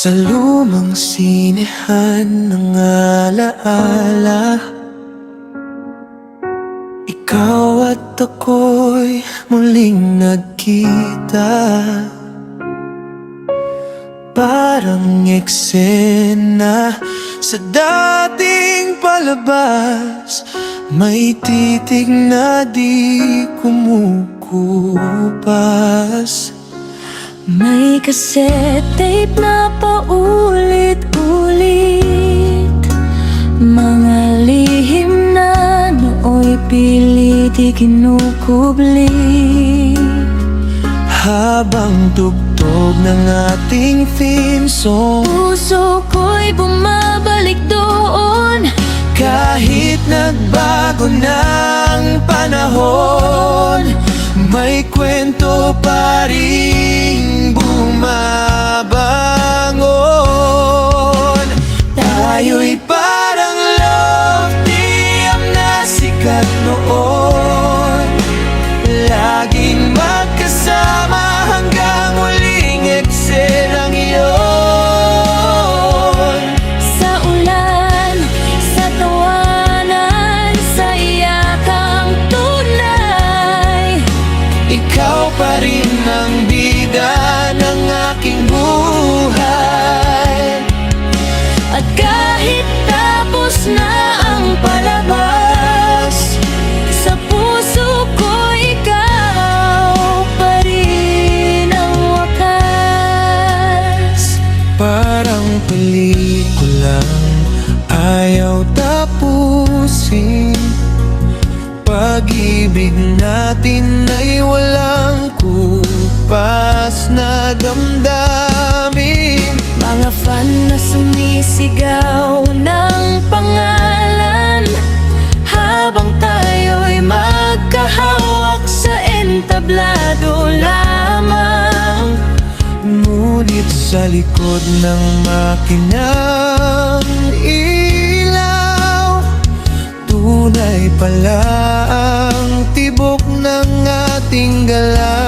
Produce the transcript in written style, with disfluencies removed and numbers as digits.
Sa lumang sinehan ng alaala, ikaw at ako'y muling nagkita. Parang eksena sa dating palabas, may titig na di kumukupas. May cassette tape na paulit-ulit, mga lihim na nooy pilit ikinukubli. Habang tugtog ng ating theme song, Puso ko'y bumabalik doon. kahit nagbago ng panahon, may kwento pa rin bumabangon. Tayo'y parang love team na sikat noon, laging magkasama hanggang huling eksenang iyon. Sa ulan, sa tawanan, sa iyakang tunay, Ikaw pa rin ang bida ng aking buhay. at kahit tapos na ang palabas, sa puso ko ikaw pa rin ang wakas. Parang pelikulang ayaw tapusin, pag-ibig natin ay walang kupas na damdamin. Mga fan na sumisigaw ng pangalan, habang tayo'y magkahawak sa entablado lamang. Ngunit sa likod ng makinang ilaw, tunay pala ang tibok ng ating galaw.